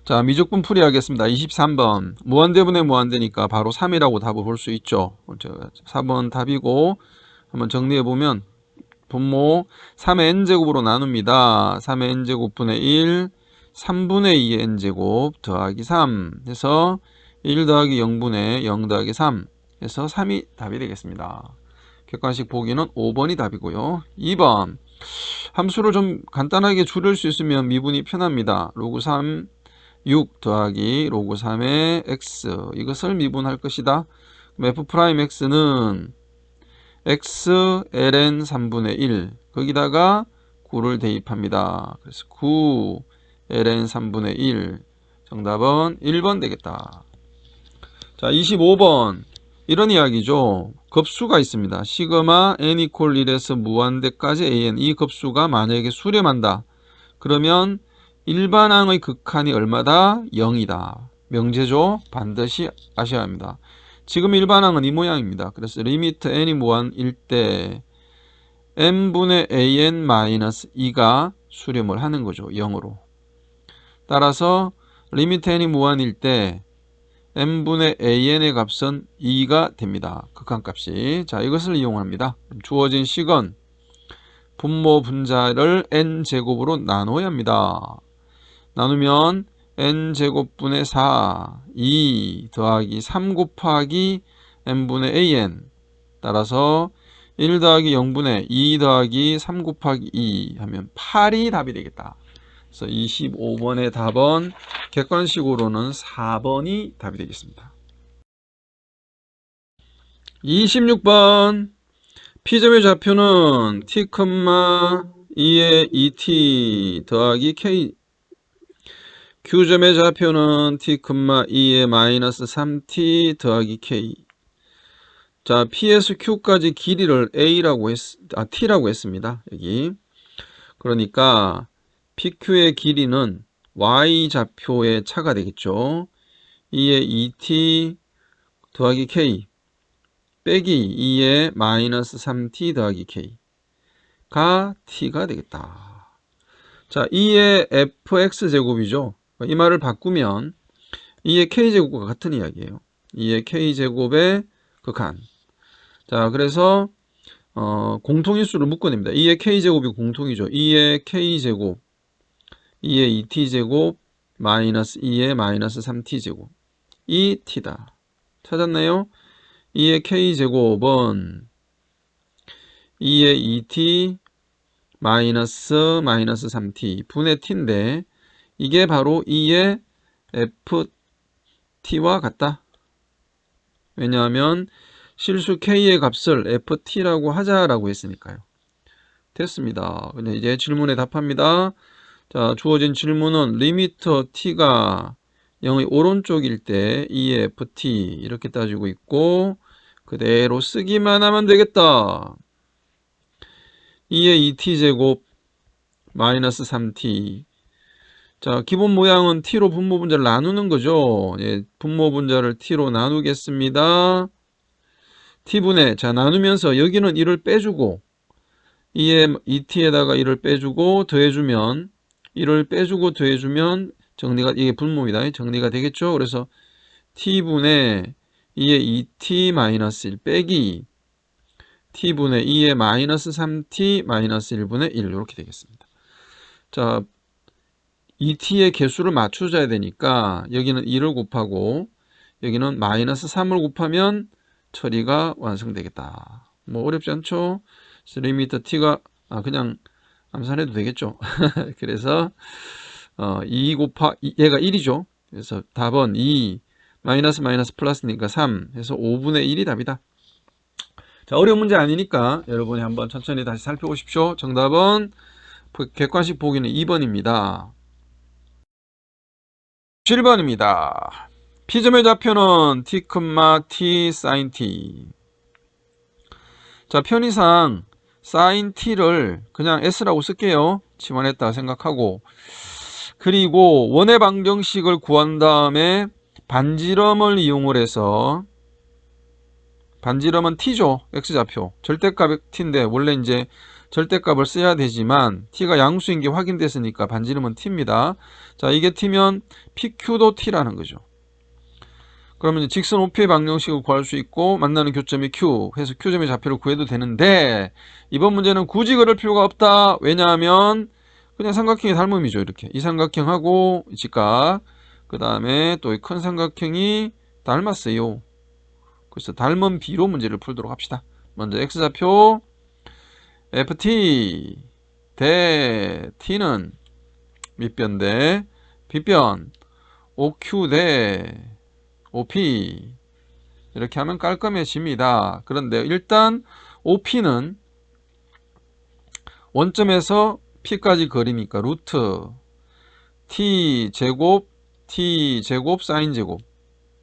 자, 미적분 풀이하겠습니다. 23번. 무한대분의 무한대니까 바로 3이라고 답을 볼 수 있죠. 4번 답이고, 한번 정리해보면, 분모 3의 n제곱으로 나눕니다. 3의 n제곱분의 1, 3분의 2의 n제곱 더하기 3 해서 1 더하기 0분의 0 더하기 3 해서 3이 답이 되겠습니다. 객관식 보기는 5번이 답이고요. 2번. 함수를 좀 간단하게 줄일 수 있으면 미분이 편합니다. 로그 3 6 더하기 로그 3의 x, 이것을 미분할 것이다. f'x는 x ln 3분의 1, 거기다가 9를 대입합니다. 그래서 9 ln 3분의 1, 정답은 1번 되겠다. 자, 25번. 이런 이야기죠. 급수가 있습니다. 시그마 n equal 1에서 무한대까지 an, 이 급수가 만약에 수렴한다. 그러면 일반항의 극한이 얼마다? 0이다. 명제죠. 반드시 아셔야 합니다. 지금 일반항은 이 모양입니다. 그래서 리미트 n이 무한일 때 n분의 an-2가 수렴을 하는 거죠. 0으로. 따라서 리미트 n이 무한일 때 n분의 an의 값은 2가 됩니다. 극한값이. 자, 이것을 이용합니다. 주어진 식은 분모 분자를 n제곱으로 나눠야 합니다. 나누면 n제곱분의 4, 2 더하기 3 곱하기 n분의 an, 따라서 1 더하기 0분의 2 더하기 3 곱하기 2 하면 8이 답이 되겠다. 그래서 25번의 답은 객관식으로는 4번이 답이 되겠습니다. 26번. P점의 좌표는 t, 2의 2t 더하기 k. Q점의 좌표는 t, 2의 마이너스 3t 더하기 k. 자, P에서 Q까지 길이를 T라고 했습니다. 여기. 그러니까 PQ의 길이는 Y좌표의 차가 되겠죠. 2의 2t 더하기 k 빼기 2의 마이너스 3t 더하기 k가 t가 되겠다. 자, 2의 fx제곱이죠. 이 말을 바꾸면 2의 k제곱과 같은 이야기예요. 2의 k제곱의 극한. 자, 그래서 공통인수를 묶어냅니다. 2의 k제곱이 공통이죠. 2의 k제곱, 2의 2t제곱, 마이너스 2의 마이너스 3t제곱. 이 t다. 찾았나요? 2의 k제곱은 2의 2t 마이너스 3t 분의 t인데, 이게 바로 2의 ft와 같다. 왜냐하면 실수 k의 값을 ft라고 하자라고 했으니까요. 됐습니다. 근데 이제 질문에 답합니다. 자, 주어진 질문은 리미터 t가 0의 오른쪽일 때 2의 ft 이렇게 따지고 있고, 그대로 쓰기만 하면 되겠다. 2의 2t제곱 마이너스 3t. 자, 기본 모양은 t로 분모 분자를 나누는 거죠. 예, 분모 분자를 t로 나누겠습니다. t분의, 자, 나누면서 여기는 1을 빼주고 2의 2t에다가 1을 빼주고 더해주면 1을 빼주고 더해주면 정리가, 이게 분모입니다. 정리가 되겠죠. 그래서 t분의 2의 2t 마이너스 1 빼기 t분의 2의 마이너스 3t 마이너스 1분의 1 이렇게 되겠습니다. 자, 2t의 개수를 맞춰줘야 되니까 여기는 1을 곱하고 여기는 마이너스 3을 곱하면 처리가 완성되겠다. 뭐 어렵지 않죠? 그래서 리미터 t가 그냥 암산해도 되겠죠. 그래서 2 얘가 1이죠. 그래서 답은 2 마이너스 플러스니까 3 해서 5분의 1이 답이다. 자, 어려운 문제 아니니까 여러분이 한번 천천히 다시 살펴보십시오. 정답은 객관식 보기는 2번입니다. 7번입니다. P점의 좌표는 t, t sin t. 자, 편의상 sin t를 그냥 s라고 쓸게요. 치환했다 생각하고, 그리고 원의 방정식을 구한 다음에 반지름을 이용을 해서, 반지름은 t죠. x좌표. 절대값 t인데 원래 이제 절대값을 써야 되지만 t가 양수인 게 확인됐으니까 반지름은 t입니다. 자, 이게 t면 pq도 t라는 거죠. 그러면 직선 OP의 방정식을 구할 수 있고 만나는 교점이 Q 해서 Q점의 좌표를 구해도 되는데 이번 문제는 굳이 그럴 필요가 없다. 왜냐하면 그냥 삼각형의 닮음이죠. 이렇게 이 삼각형하고 이 직각 그 다음에 또 이 큰 삼각형이 닮았어요. 그래서 닮은 B로 문제를 풀도록 합시다. 먼저 X좌표 FT 대 T는 밑변 대 빗변 OQ 대 OP 이렇게 하면 깔끔해집니다. 그런데 일단 OP는 원점에서 P까지 거리니까 루트 T제곱 T제곱 사인제곱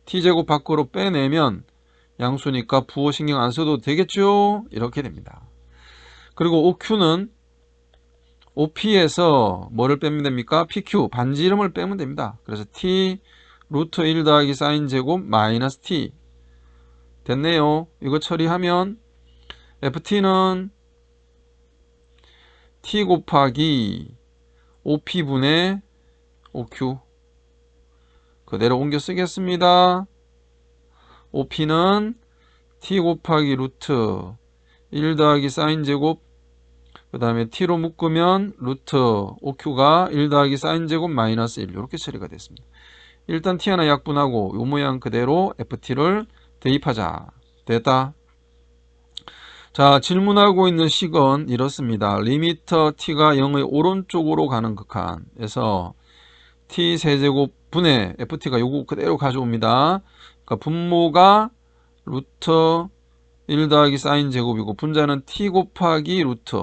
T제곱 밖으로 빼내면 양수니까 부호 신경 안 써도 되겠죠? 이렇게 됩니다. 그리고 OQ는 OP에서 뭐를 빼면 됩니까? PQ 반지름을 빼면 됩니다. 그래서 T 루트 1 더하기 사인제곱 마이너스 T 됐네요. 이거 처리하면 FT는 T 곱하기 OP분의 OQ 그대로 옮겨 쓰겠습니다. OP는 T 곱하기 루트 1 더하기 사인제곱 그 다음에 T로 묶으면 루트 OQ가 1 더하기 사인제곱 마이너스 1 이렇게 처리가 됐습니다. 일단 T 하나 약분하고 이 모양 그대로 FT를 대입하자. 됐다. 자, 질문하고 있는 식은 이렇습니다. 리미터 t가 0의 오른쪽으로 가는 극한에서 t 세제곱 분의 ft가 요거 그대로 가져옵니다. 그러니까 분모가 루트 1 더하기 사인 제곱이고 분자는 t 곱하기 루트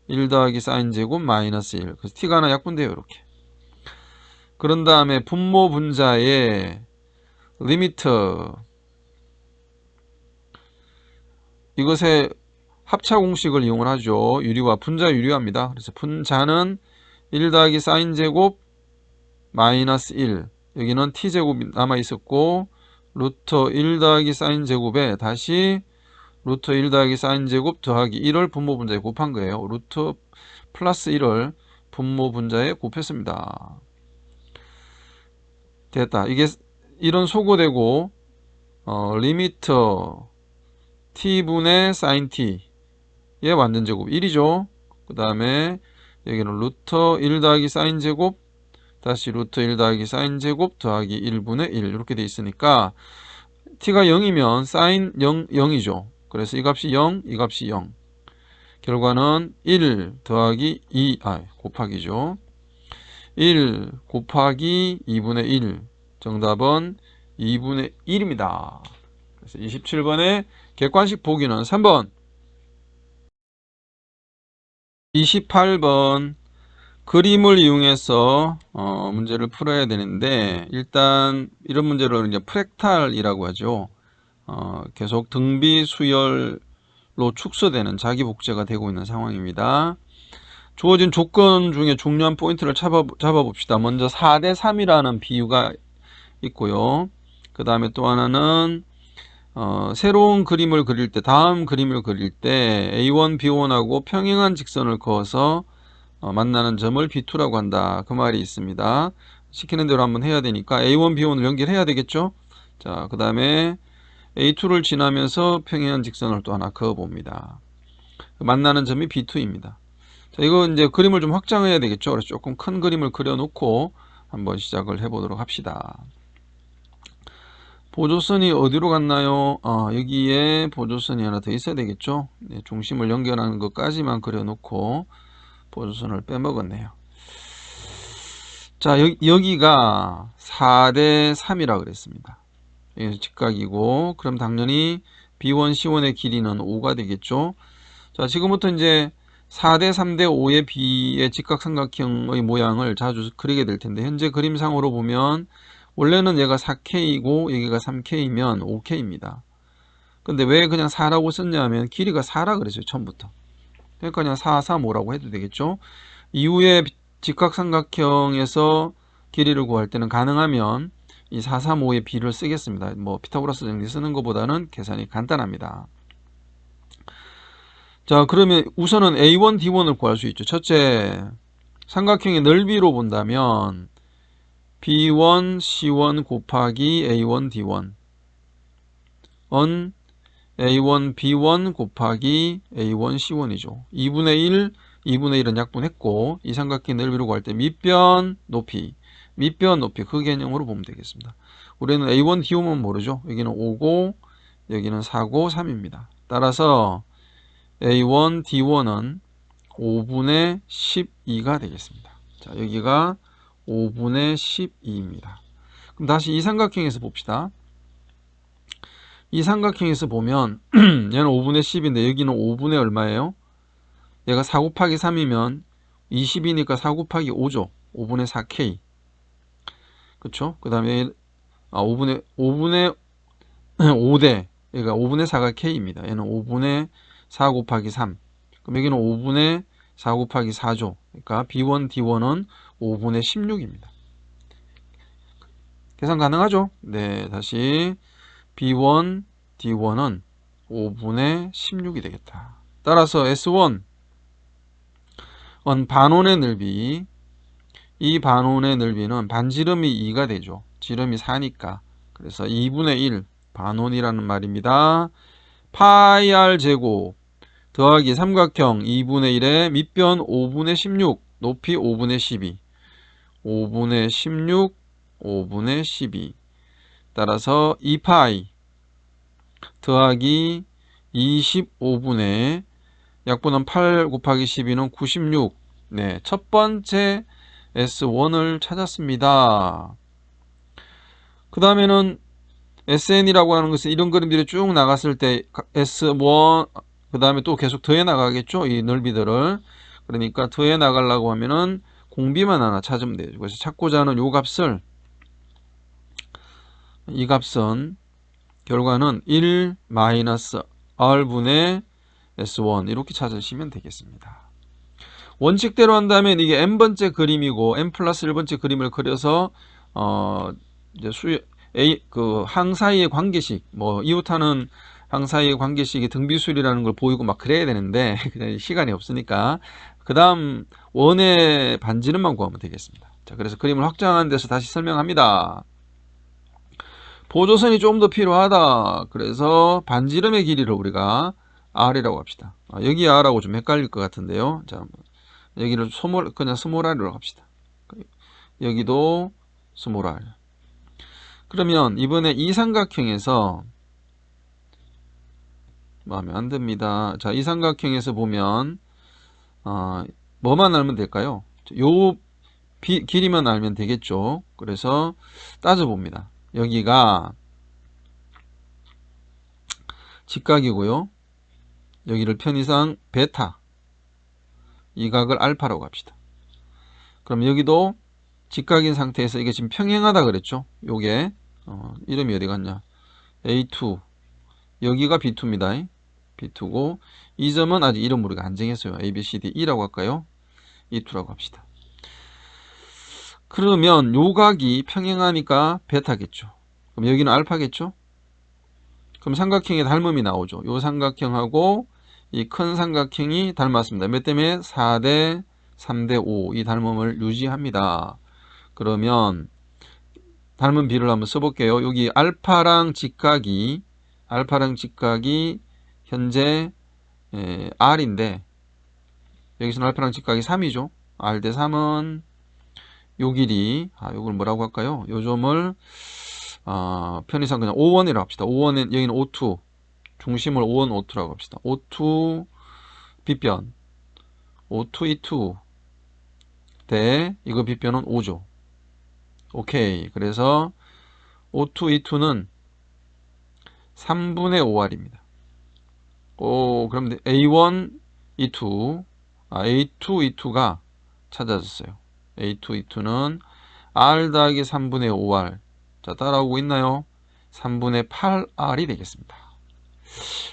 1 더하기 사인 제곱 마이너스 1. 그래서 t가 하나 약분돼요. 이렇게. 그런 다음에 분모 분자의 리미터 이것의 합차 공식을 이용을 하죠. 유리화, 분자 유리화입니다. 그래서 분자는 1 더하기 사인 제곱 마이너스 1 여기는 t제곱이 남아 있었고 루트 1 더하기 사인 제곱에 다시 루트 1 더하기 사인 제곱 더하기 1을 분모 분자에 곱한 거예요. 루트 플러스 1을 분모 분자에 곱했습니다. 됐다. 이게 이런 소거되고 리미터 t분의 sin t의 완전 제곱 1이죠. 그 다음에 여기는 루트 1 더하기 사인 제곱 다시 루트 1 더하기 사인 제곱 더하기 1분의 1 이렇게 돼 있으니까 t가 0이면 사인 0이죠. 그래서 이 값이 0, 이 값이 0. 결과는 1 더하기 2, 곱하기죠. 1 곱하기 2분의 1. 정답은 2분의 1입니다. 그래서 27번의 객관식 보기는 3번. 28번 그림을 이용해서 문제를 풀어야 되는데 일단 이런 문제를 이제 프랙탈이라고 하죠. 계속 등비 수열로 축소되는 자기 복제가 되고 있는 상황입니다. 주어진 조건 중에 중요한 포인트를 잡아봅시다. 먼저 4대 3이라는 비유가 있고요. 그 다음에 또 하나는 새로운 그림을 그릴 때 다음 그림을 그릴 때 A1, B1하고 평행한 직선을 그어서 만나는 점을 B2라고 한다. 그 말이 있습니다. 시키는 대로 한번 해야 되니까 A1, B1을 연결해야 되겠죠. 자, 그 다음에 A2를 지나면서 평행한 직선을 또 하나 그어봅니다. 만나는 점이 B2입니다. 자, 이거 이제 그림을 좀 확장해야 되겠죠. 그래서 조금 큰 그림을 그려놓고 한번 시작을 해보도록 합시다. 보조선이 어디로 갔나요? 여기에 보조선이 하나 더 있어야 되겠죠. 네, 중심을 연결하는 것까지만 그려놓고 보조선을 빼먹었네요. 자, 여기가 4대 3이라 그랬습니다. 여기서 직각이고 그럼 당연히 B1, C1의 길이는 5가 되겠죠. 자, 지금부터 이제 4대 3대 5의 B의 직각삼각형의 모양을 자주 그리게 될 텐데 현재 그림상으로 보면 원래는 얘가 4K이고 여기가 3K면 5K입니다. 근데 왜 그냥 4라고 썼냐 하면 길이가 4라 그랬어요. 처음부터. 그러니까 그냥 4, 3, 5라고 해도 되겠죠. 이후에 직각삼각형에서 길이를 구할 때는 가능하면 이 4, 3, 5의 B를 쓰겠습니다. 뭐 피타고라스 정리 쓰는 것보다는 계산이 간단합니다. 자, 그러면 우선은 A1, D1을 구할 수 있죠. 첫째, 삼각형의 넓이로 본다면 B1, C1 곱하기 A1, D1 은 A1, B1 곱하기 A1, C1이죠. 2분의 1, 2분의 1은 약분했고 이 삼각형 넓이로 구할 때 밑변 높이, 밑변 높이 그 개념으로 보면 되겠습니다. 우리는 A1, D1은 모르죠. 여기는 5고 여기는 4고 3입니다. 따라서 A1, D1은 5분의 12가 되겠습니다. 자, 여기가 5분의 12입니다. 그럼 다시 이 삼각형에서 봅시다. 이 삼각형에서 보면 얘는 5분의 10인데 여기는 5분의 얼마예요? 얘가 4 곱하기 3이면 20이니까 4 곱하기 5죠. 5분의 4K. 그쵸? 그 다음에 5분의 5대 그러니까 5분의 4가 K입니다. 얘는 5분의 4 곱하기 3. 그럼 여기는 5분의 4 곱하기 4죠. 그러니까 B1, D1은 5분의 16입니다. 계산 가능하죠? 네, 다시 B1, D1은 5분의 16이 되겠다. 따라서 S1은 반원의 넓이, 이 반원의 넓이는 반지름이 2가 되죠. 지름이 4니까. 그래서 2분의 1 반원이라는 말입니다. 파이 r 제곱 더하기 삼각형 2분의 1의 밑변 5분의 16 높이 5분의 12 5분의 16 5분의 12 따라서 2파이 더하기 25분의 약분은 8 곱하기 12는 96. 네, 첫 번째 S1을 찾았습니다. 그 다음에는 SN이라고 하는 것은 이런 그림들이 쭉 나갔을 때 S1 그 다음에 또 계속 더해 나가겠죠. 이 넓이들을. 그러니까 더해 나가려고 하면은 공비만 하나 찾으면 되죠. 그래서 찾고자 하는 요 값을 이 값은 결과는 1 마이너스 R분의 S1 이렇게 찾으시면 되겠습니다. 원칙대로 한다면 이게 n번째 그림이고 n 플러스 1번째 그림을 그려서 이제 항 사이의 관계식 이웃하는 항 사이의 관계식이 등비수열이라는 걸 보이고 막 그래야 되는데 그냥 시간이 없으니까 그 다음 원의 반지름만 구하면 되겠습니다. 자, 그래서 그림을 확장하는 데서 다시 설명합니다. 보조선이 좀 더 필요하다. 그래서 반지름의 길이를 우리가 R이라고 합시다. 여기 R하고 좀 헷갈릴 것 같은데요. 자, 여기를 그냥 스몰 R이라고 합시다. 여기도 스몰 R. 그러면 이번에 이 삼각형에서 마음에 안 듭니다. 자, 이 삼각형에서 보면 뭐만 알면 될까요? 요 길이만 알면 되겠죠. 그래서 따져봅니다. 여기가 직각이고요. 여기를 편의상 베타, 이 각을 알파라고 합시다. 그럼 여기도 직각인 상태에서 이게 지금 평행하다 그랬죠. 요게 이름이 어디 갔냐? A2, 여기가 B2입니다. B2고 이 점은 아직 이름 우리가 안 정했어요. A, B, C, D, E라고 할까요? E2라고 합시다. 그러면 요 각이 평행하니까 베타겠죠. 그럼 여기는 알파겠죠. 그럼 삼각형의 닮음이 나오죠. 요 삼각형하고 이 큰 삼각형이 닮았습니다. 몇 때문에? 4대 3대 5 이 닮음을 유지합니다. 그러면 닮은 비를 한번 써볼게요. 여기 알파랑 직각이 현재 R인데 여기서는 알파랑 직각이 3이죠. R 대 3은 요 길이 요걸 뭐라고 할까요? 요 점을 편의상 그냥 O1이라고 합시다. O1은 여기는 O2 중심을 O1, O2라고 합시다. O2 빗변 O2, E2 대 이거 빗변은 5죠. 오케이. 그래서 O2, E2는 3분의 5R입니다. 그럼 A1, E2 A2, E2가 찾아졌어요. A2, E2는 R 더하기 3분의 5R. 자, 따라오고 있나요? 3분의 8R이 되겠습니다.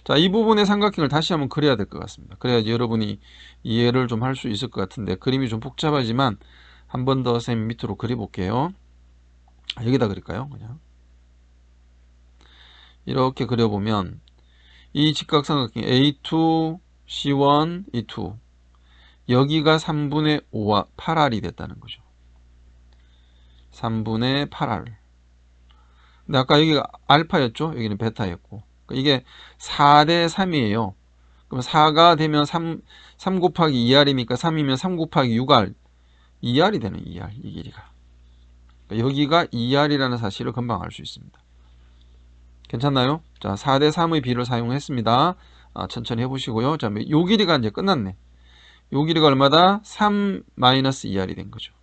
자, 이 부분의 삼각형을 다시 한번 그려야 될 것 같습니다. 그래야지 여러분이 이해를 좀 할 수 있을 것 같은데 그림이 좀 복잡하지만 한 번 더 쌤 밑으로 그려볼게요. 여기다 그릴까요? 그냥 이렇게 그려보면 이 직각삼각형 A2, C1, E2. 여기가 3분의 5와 8R이 됐다는 거죠. 3분의 8R. 근데 아까 여기가 알파였죠? 여기는 베타였고. 이게 4대 3이에요. 그럼 4가 되면 3 곱하기 2R이니까 3이면 3 곱하기 6R. 2R이 되는 2R, 이 길이가. 여기가 2R이라는 사실을 금방 알 수 있습니다. 괜찮나요? 자, 4대 3의 비를 사용했습니다. 천천히 해보시고요. 자, 요 길이가 이제 끝났네. 요 길이가 얼마다? 3-2R이 된 거죠.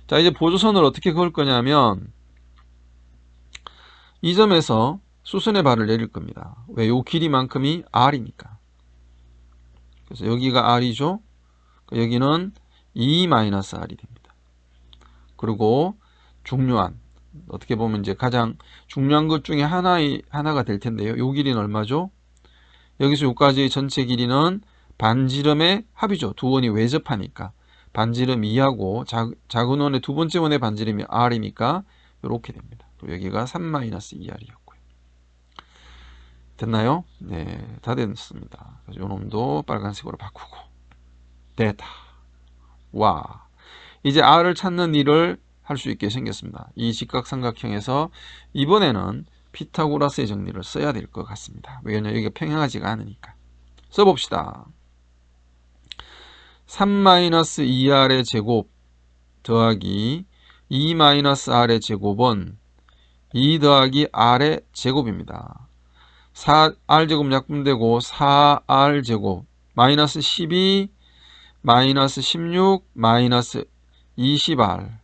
자, 이제 보조선을 어떻게 그을 거냐면 이 점에서 수선의 발을 내릴 겁니다. 왜? 요 길이만큼이 R이니까. 그래서 여기가 R이죠. 여기는 2-R이 됩니다. 그리고 중요한, 어떻게 보면 이제 가장 중요한 것 중에 하나가 될 텐데요. 요 길이는 얼마죠? 여기서 여기까지의 전체 길이는 반지름의 합이죠. 두 원이 외접하니까. 반지름 2하고 작은 원의 두 번째 원의 반지름이 R이니까 이렇게 됩니다. 그리고 여기가 3-2R이었고요. 됐나요? 네, 다 됐습니다. 그래서 요 놈도 빨간색으로 바꾸고. 됐다. 와. 이제 R을 찾는 일을 할 수 있게 생겼습니다. 이 직각삼각형에서 이번에는 피타고라스의 정리를 써야 될 것 같습니다. 왜냐하면 여기가 평행하지가 않으니까. 써봅시다. 3-2R의 제곱 더하기 2-R의 제곱은 2 더하기 R의 제곱입니다. 4R제곱 약분되고 4R제곱 마이너스 12 마이너스 16 마이너스 20R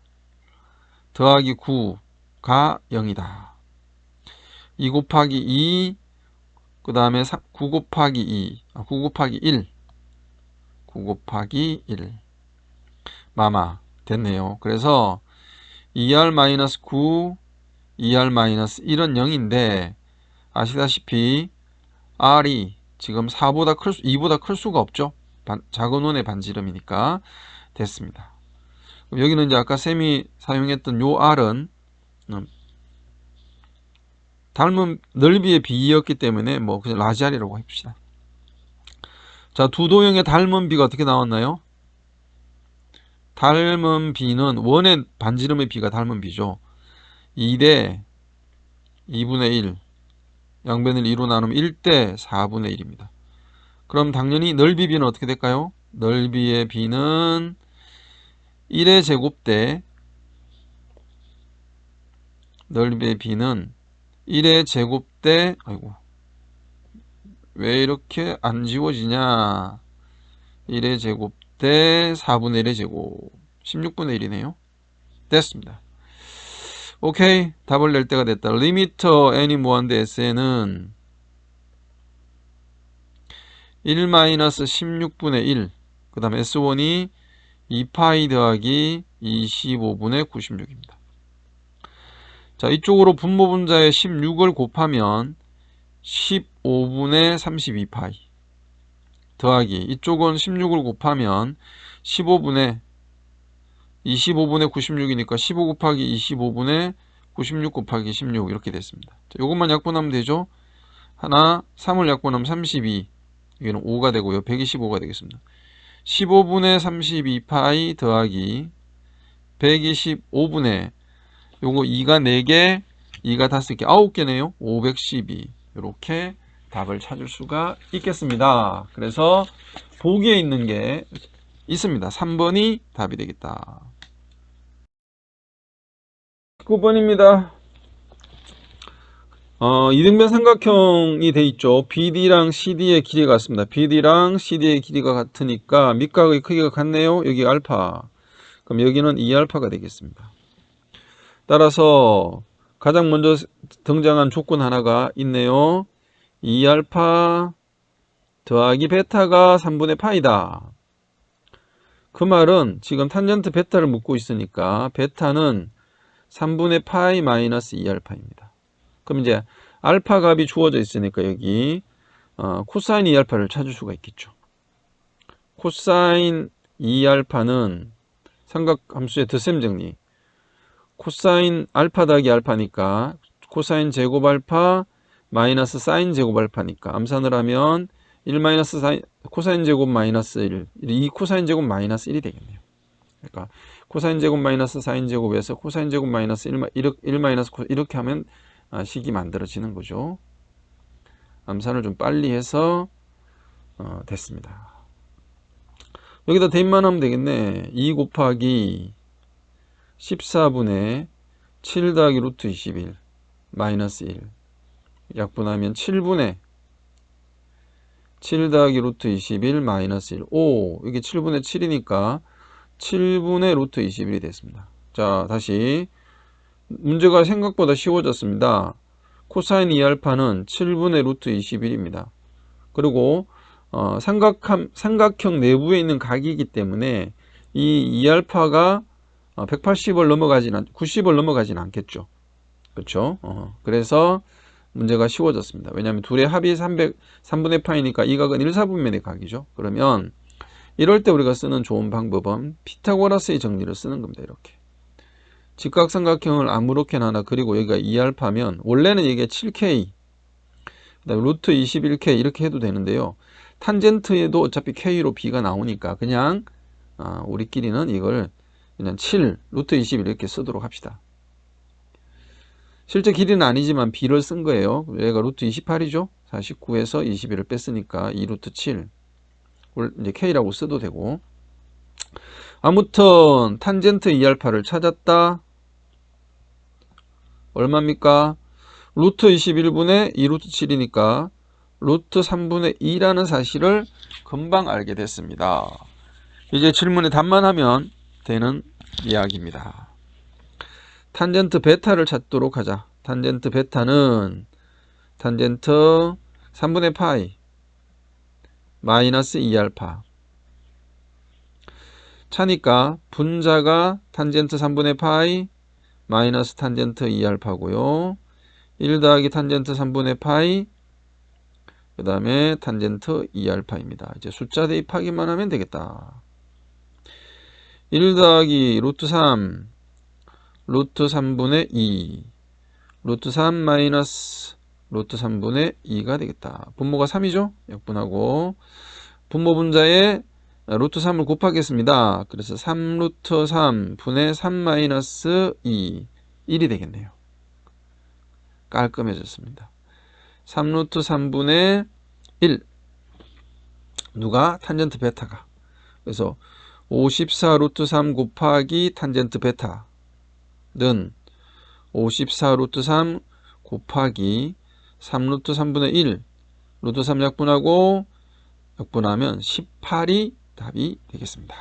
더하기 9가 0이다. 2 곱하기 2 그 다음에 9 곱하기 2 9 곱하기 1 9 곱하기 1 마마 됐네요. 그래서 2R-9 2R-1은 0인데 아시다시피 R이 지금 2보다 클 수가 없죠. 작은 원의 반지름이니까 됐습니다. 그럼 여기는 이제 아까 쌤이 사용했던 요 R은 닮은 넓이의 비이었기 때문에 뭐 그냥 라지 R이라고 해봅시다. 자, 두 도형의 닮은 비가 어떻게 나왔나요? 닮은 비는 원의 반지름의 비가 닮은 비죠. 2대 2분의 1 양변을 2로 나누면 1대 4분의 1입니다. 그럼 당연히 넓이 비는 어떻게 될까요? 넓이의 비는 1의 제곱대 넓이의 비는 1의 제곱대 아이고 왜 이렇게 안 지워지냐 1의 제곱대 4분의 1의 제곱 16분의 1이네요. 됐습니다. 오케이, 답을 낼 때가 됐다. 리미터 n이 무한대 Sn은 1-16분의 1 그 다음에 S1이 2파이 더하기 25분의 96입니다. 자, 이쪽으로 분모분자에 16을 곱하면 15분의 32파이 더하기 이쪽은 16을 곱하면 25분의 96이니까 15 곱하기 25분의 96 곱하기 16 이렇게 됐습니다. 자, 이것만 약분하면 되죠. 하나 3을 약분하면 32 여기는 5가 되고요. 125가 되겠습니다. 15분의 32파이 더하기 125분의 요거 2가 4개 2가 5개 9개네요. 512 이렇게 답을 찾을 수가 있겠습니다. 그래서 보기에 있는 게 있습니다. 3번이 답이 되겠다. 19번입니다. 이등변 삼각형이 돼 있죠. BD랑 CD의 길이가 같습니다. BD랑 CD의 길이가 같으니까 밑각의 크기가 같네요. 여기 알파. 그럼 여기는 2알파가 되겠습니다. 따라서 가장 먼저 등장한 조건 하나가 있네요. 2알파 더하기 베타가 3분의 파이다. 그 말은 지금 탄젠트 베타를 묻고 있으니까 베타는 3분의 파이 마이너스 2알파입니다. 그럼 이제 알파 값이 주어져 있으니까 여기 코사인 2알파를 찾을 수가 있겠죠. 코사인 2알파는 삼각함수의 덧셈 정리. 코사인 알파 더하기 알파니까 코사인 제곱 알파 마이너스 사인 제곱 알파니까 암산을 하면 1 마이너스 코사인 제곱 마이너스 1, 이 코사인 제곱 마이너스 1이 되겠네요. 그러니까 코사인 제곱 마이너스 사인 제곱에서 코사인 제곱 마이너스 1 마이너스 이렇게 하면 식이 만들어지는 거죠. 암산을 좀 빨리 해서 됐습니다. 여기다 대입만 하면 되겠네. 2 곱하기 14분의 7 더하기 루트 21 마이너스 1 약분하면 7분의 7 더하기 루트 21 마이너스 1. 오, 이게 7분의 7이니까 7분의 루트 21이 됐습니다. 자, 다시 문제가 생각보다 쉬워졌습니다. 코사인 2알파는 7분의 루트 21입니다. 그리고 삼각형 내부에 있는 각이기 때문에 이 2알파가 180을 넘어가진 90을 넘어가진 않겠죠. 그렇죠? 그래서 문제가 쉬워졌습니다. 왜냐하면 둘의 합이 3분의 파이니까 이 각은 1, 4분면의 각이죠. 그러면 이럴 때 우리가 쓰는 좋은 방법은 피타고라스의 정리를 쓰는 겁니다. 이렇게 직각삼각형을 아무렇게나 하나 그리고 여기가 2알파면 원래는 이게 7K 그다음에 루트 21K 이렇게 해도 되는데요. 탄젠트에도 어차피 K로 B가 나오니까 그냥 우리끼리는 이걸 그냥 7 루트 21 이렇게 쓰도록 합시다. 실제 길이는 아니지만 B를 쓴 거예요. 얘가 루트 28이죠. 49에서 21을 뺐으니까 2 루트 7 이제 K라고 써도 되고, 아무튼 탄젠트 2알파를 찾았다. 얼마입니까? 루트 21분의 2 루트 7이니까 루트 3분의 2라는 사실을 금방 알게 됐습니다. 이제 질문에 답만 하면 되는 이야기입니다. 탄젠트 베타를 찾도록 하자. 탄젠트 베타는 탄젠트 3분의 파이 마이너스 2알파 차니까 분자가 탄젠트 3분의 파이 마이너스 탄젠트 2알파고요. 1 더하기 탄젠트 3분의 파이 그 다음에 탄젠트 2알파입니다. 이제 숫자 대입하기만 하면 되겠다. 1 더하기 루트 3 루트 3분의 2 루트 3 마이너스 루트 3분의 2가 되겠다. 분모가 3이죠? 약분하고 분모 분자에 루트 3을 곱하겠습니다. 그래서 3 루트 3 분의 3 마이너스 2 1이 되겠네요. 깔끔해졌습니다. 3 루트 3분의 1 누가? 탄젠트 베타가. 그래서 54 루트 3 곱하기 탄젠트 베타는 54 루트 3 곱하기 3 루트 3분의 1 루트 3 약분하고 약분하면 18이 답이 되겠습니다.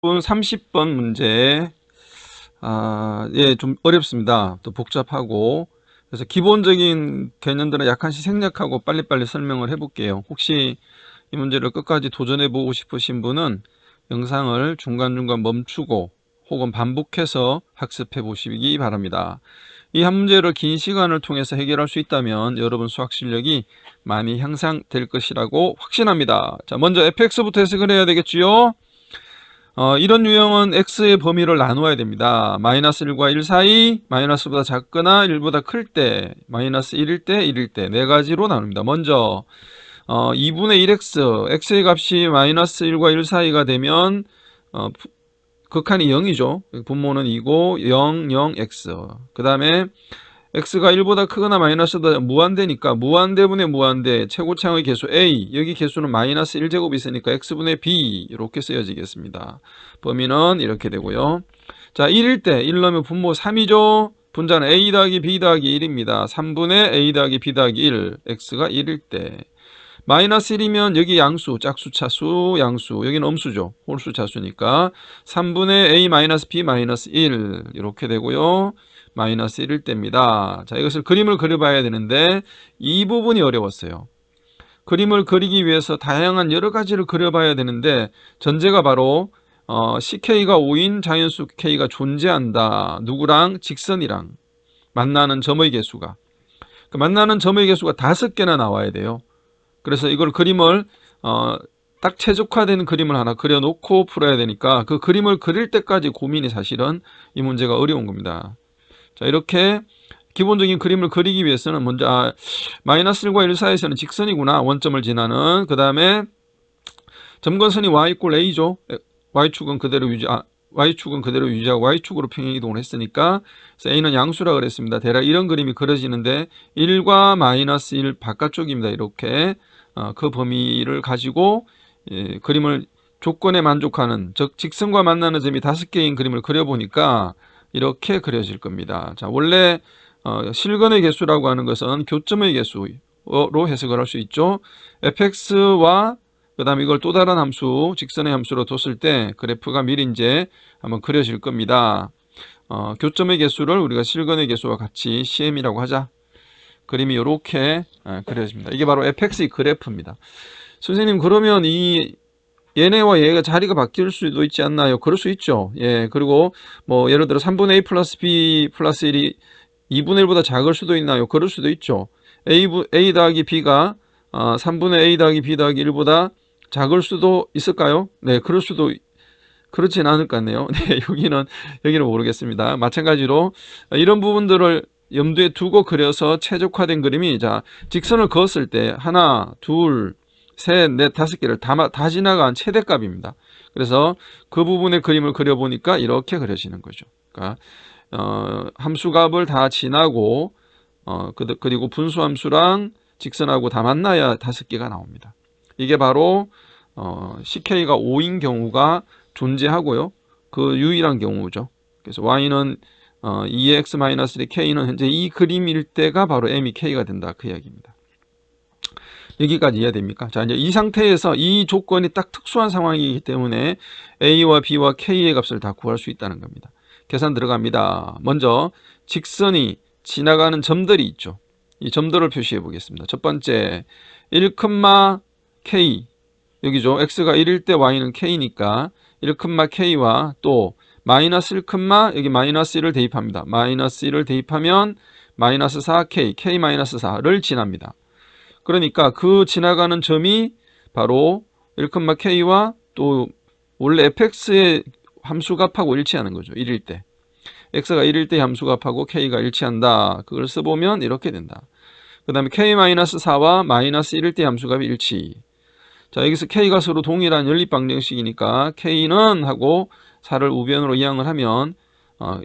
30번 문제 예, 좀 어렵습니다. 또 복잡하고 그래서 기본적인 개념들은 약간씩 생략하고 빨리빨리 설명을 해볼게요. 혹시 이 문제를 끝까지 도전해보고 싶으신 분은 영상을 중간중간 멈추고 혹은 반복해서 학습해 보시기 바랍니다. 이 한 문제를 긴 시간을 통해서 해결할 수 있다면 여러분 수학 실력이 많이 향상될 것이라고 확신합니다. 자, 먼저 fx부터 해석을 해야 되겠지요. 이런 유형은 x의 범위를 나누어야 됩니다. 마이너스 1과 1 사이, 마이너스보다 작거나 1보다 클 때, 마이너스 1일 때, 1일 때 네 가지로 나눕니다. 먼저 2분의 1x, x의 값이 마이너스 1과 1 사이가 되면 극한이 0이죠. 분모는 2고 0, 0, x. 그 다음에 x가 1보다 크거나 마이너스보다 무한대니까 무한대분의 무한대 최고차의 개수 a, 여기 개수는 마이너스 1제곱이 있으니까 x분의 b 이렇게 쓰여지겠습니다. 범위는 이렇게 되고요. 자, 1일 때 1 넣으면 분모 3이죠. 분자는 a 더하기 b 더하기 1입니다. 3분의 a 더하기 b 더하기 1, x가 1일 때 마이너스 1이면 여기 양수, 짝수, 차수, 양수, 여기는 음수죠. 홀수, 차수니까 3분의 a 마이너스 b 마이너스 1 이렇게 되고요. 마이너스 1일 때입니다. 자, 이것을 그림을 그려봐야 되는데 이 부분이 어려웠어요. 그림을 그리기 위해서 다양한 여러 가지를 그려봐야 되는데 전제가 바로 ck가 5인 자연수 k가 존재한다. 누구랑? 직선이랑 만나는 점의 개수가. 그 만나는 점의 개수가 5개나 나와야 돼요. 그래서 이걸 그림을 딱 최적화된 그림을 하나 그려놓고 풀어야 되니까 그 그림을 그릴 때까지 고민이 사실은 이 문제가 어려운 겁니다. 자, 이렇게 기본적인 그림을 그리기 위해서는 먼저 마이너스 1과 1 사이에서는 직선이구나. 원점을 지나는. 그 다음에 점건선이 y = a죠. y축은 그대로 유지하고 y축으로 평행이동을 했으니까 그래서 a는 양수라 그랬습니다. 대략 이런 그림이 그려지는데 1과 마이너스 1 바깥쪽입니다. 이렇게 그 범위를 가지고 그림을 조건에 만족하는, 즉 직선과 만나는 점이 5개인 그림을 그려보니까 이렇게 그려질 겁니다. 자, 원래 실근의 개수라고 하는 것은 교점의 개수로 해석을 할 수 있죠. fx와 그 다음에 이걸 또 다른 함수, 직선의 함수로 뒀을 때 그래프가 미리 이제 한번 그려질 겁니다. 교점의 개수를 우리가 실근의 개수와 같이 CM이라고 하자. 그림이 이렇게 그려집니다. 이게 바로 fx의 그래프입니다. 선생님, 그러면 얘네와 얘가 자리가 바뀔 수도 있지 않나요? 그럴 수 있죠. 예, 그리고 뭐 예를 들어 3분의 a 플러스 b 플러스 1이 2분의 1보다 작을 수도 있나요? 그럴 수도 있죠. a 더하기 b가 3분의 a 더하기 b 더하기 1보다 작을 수도 있을까요? 네, 그렇진 않을 것 같네요. 네, 여기는 모르겠습니다. 마찬가지로 이런 부분들을 염두에 두고 그려서 최적화된 그림이, 자, 직선을 그었을 때 하나, 둘, 셋, 넷, 5개를 다 지나간 최대값입니다. 그래서 그 부분의 그림을 그려보니까 이렇게 그려지는 거죠. 그러니까 함수값을 다 지나고 그리고 분수함수랑 직선하고 다 만나야 5개가 나옵니다. 이게 바로 CK가 5인 경우가 존재하고요. 그 유일한 경우죠. 그래서 Y는 2x-1, K는 현재 이 그림일 때가 바로 M이 K가 된다. 그 이야기입니다. 여기까지 이해됩니까? 자, 이제 이 상태에서 이 조건이 딱 특수한 상황이기 때문에 A와 B와 K의 값을 다 구할 수 있다는 겁니다. 계산 들어갑니다. 먼저 직선이 지나가는 점들이 있죠. 이 점들을 표시해 보겠습니다. 첫 번째 1,K 여기죠. x가 1일 때 y는 k니까 1,k와 또 마이너스 1, 여기 마이너스 1을 대입합니다. 마이너스 1을 대입하면 마이너스 4k, k-4를 지납니다. 그러니까 그 지나가는 점이 바로 1,k와 또 원래 fx의 함수값하고 일치하는 거죠. 1일 때. x가 1일 때 함수값하고 k가 일치한다. 그걸 써보면 이렇게 된다. 그 다음에 k-4와 마이너스 1일 때 함수값이 일치. 자, 여기서 k가 서로 동일한 연립방정식이니까 k는 하고 4를 우변으로 이항을 하면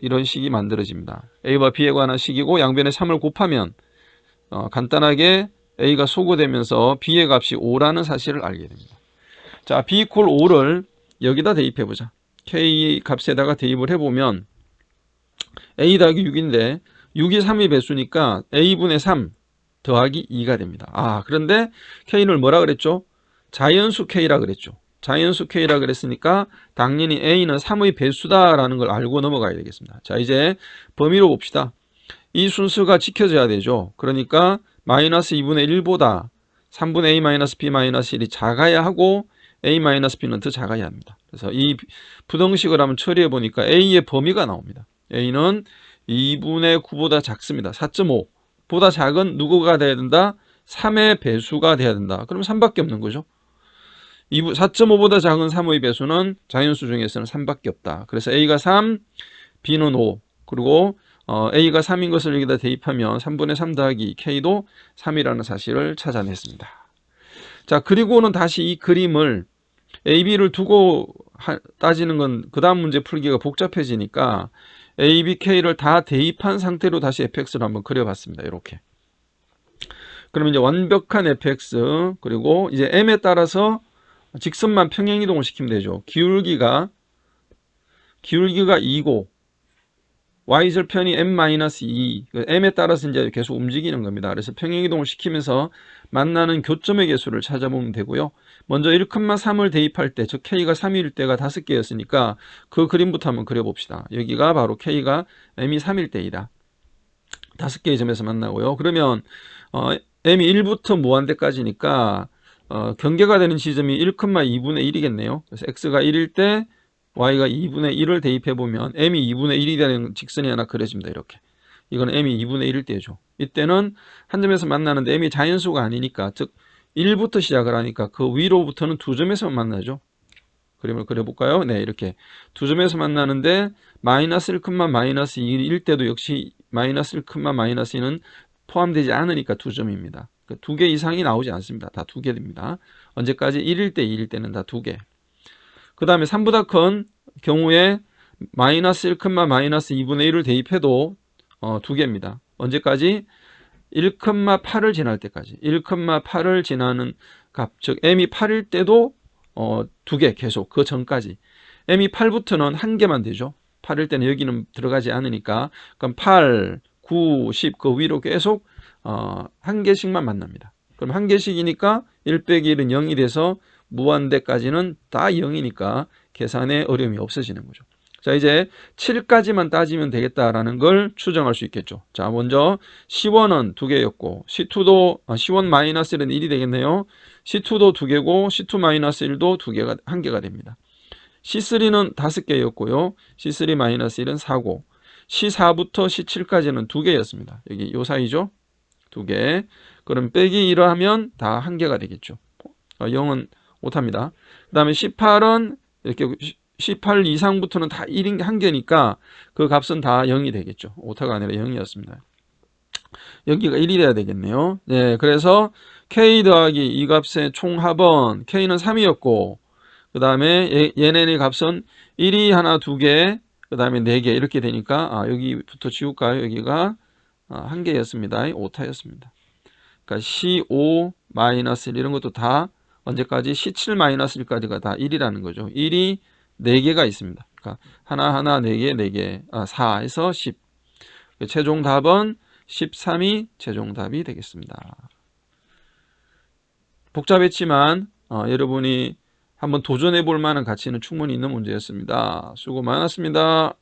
이런 식이 만들어집니다. a와 b에 관한 식이고 양변에 3을 곱하면 간단하게 a가 소거되면서 b의 값이 5라는 사실을 알게 됩니다. 자, b = 5를 여기다 대입해보자. k 값에다가 대입을 해보면 a 더하기 6인데 6이 3의 배수니까 a분의 3 더하기 2가 됩니다. 그런데 k를 뭐라 그랬죠? 자연수 k라 그랬죠. 자연수 k라 그랬으니까 당연히 a는 3의 배수다라는 걸 알고 넘어가야 되겠습니다. 자, 이제 범위로 봅시다. 이 순서가 지켜져야 되죠. 그러니까 마이너스 2분의 1보다 3분의 a-b-1이 작아야 하고 a-b는 더 작아야 합니다. 그래서 이 부등식을 한번 처리해 보니까 a의 범위가 나옵니다. a는 2분의 9보다 작습니다. 4.5 보다 작은 누구가 돼야 된다? 3의 배수가 돼야 된다. 그럼 3밖에 없는 거죠. 4.5보다 작은 3의 배수는 자연수 중에서는 3밖에 없다. 그래서 a가 3, b는 5. 그리고 a가 3인 것을 여기다 대입하면 3분의 3 더하기 k도 3이라는 사실을 찾아냈습니다. 자, 그리고는 다시 이 그림을 a, b를 두고 따지는 건 그 다음 문제 풀기가 복잡해지니까 a, b, k를 다 대입한 상태로 다시 fx를 한번 그려봤습니다. 이렇게. 그러면 이제 완벽한 fx, 그리고 이제 m에 따라서 직선만 평행이동을 시키면 되죠. 기울기가 2고 y절편이 m-2, m에 따라서 이제 계속 움직이는 겁니다. 그래서 평행이동을 시키면서 만나는 교점의 개수를 찾아보면 되고요. 먼저 1,3을 대입할 때, 즉 k가 3일 때가 5개였으니까 그 그림부터 한번 그려봅시다. 여기가 바로 k가 m이 3일 때이다. 5개의 점에서 만나고요. 그러면 m이 1부터 무한대까지니까 경계가 되는 지점이 1,2분의 1이겠네요. 그래서 x가 1일 때 y가 2분의 1을 대입해보면 m이 2분의 1이 되는 직선이 하나 그려집니다. 이렇게. 이건 m이 2분의 1일 때죠. 이때는 한 점에서 만나는데 m이 자연수가 아니니까, 즉 1부터 시작을 하니까 그 위로부터는 두 점에서 만나죠. 그림을 그려볼까요? 네, 이렇게 두 점에서 만나는데 마이너스 1, 마이너스 2일 때도 역시 마이너스 1, 마이너스 2는 포함되지 않으니까 2점입니다. 2개 이상이 나오지 않습니다. 다 2개 됩니다. 언제까지? 1일 때, 2일 때는 다 2개. 그 다음에 3보다 큰 경우에 마이너스 1, 마이너스 2분의 1을 대입해도 2개입니다. 언제까지? 1,8을 지날 때까지. 1,8을 지나는 값, 즉 m이 8일 때도 2개 계속 그 전까지. m이 8부터는 1개만 되죠. 8일 때는 여기는 들어가지 않으니까. 그럼 8, 9, 10 그 위로 계속 1개씩만 만납니다. 그럼 1개씩이니까 1 빼기 1은 0이 돼서 무한대까지는 다 0이니까 계산에 어려움이 없어지는 거죠. 자, 이제 7까지만 따지면 되겠다라는 걸 추정할 수 있겠죠. 자, 먼저 C1은 2개였고 C2도 C1 마이너스 1은 1이 되겠네요. C2도 2개고 C2 마이너스 1도 1개가 됩니다. C3는 5개였고요. C3 마이너스 1은 4고 C4부터 C7까지는 2개였습니다. 여기 요 사이죠. 2개. 그럼 빼기 1을 하면 다 1개가 되겠죠. 0은 못합니다. 그 다음에 18은 이렇게 18 이상부터는 다 1인 1개니까 그 값은 다 0이 되겠죠. 오타가 아니라 0이었습니다. 여기가 1이 돼야 되겠네요. 네, 그래서 K 더하기 이 값의 총합은 K는 3이었고 그 다음에 얘네의 값은 1이 하나 2개 그 다음에 4개 이렇게 되니까 여기부터 지울까요? 여기가 1개였습니다. 오타였습니다. 그러니까 C5 마이너스 1 이런 것도 다 언제까지? C7 마이너스 1까지가 다 1이라는 거죠. 1이 4개가 있습니다. 그러니까 하나 4개 4개 4 해서 10. 최종 답은 13이 최종 답이 되겠습니다. 복잡했지만 여러분이 한번 도전해 볼 만한 가치는 충분히 있는 문제였습니다. 수고 많았습니다.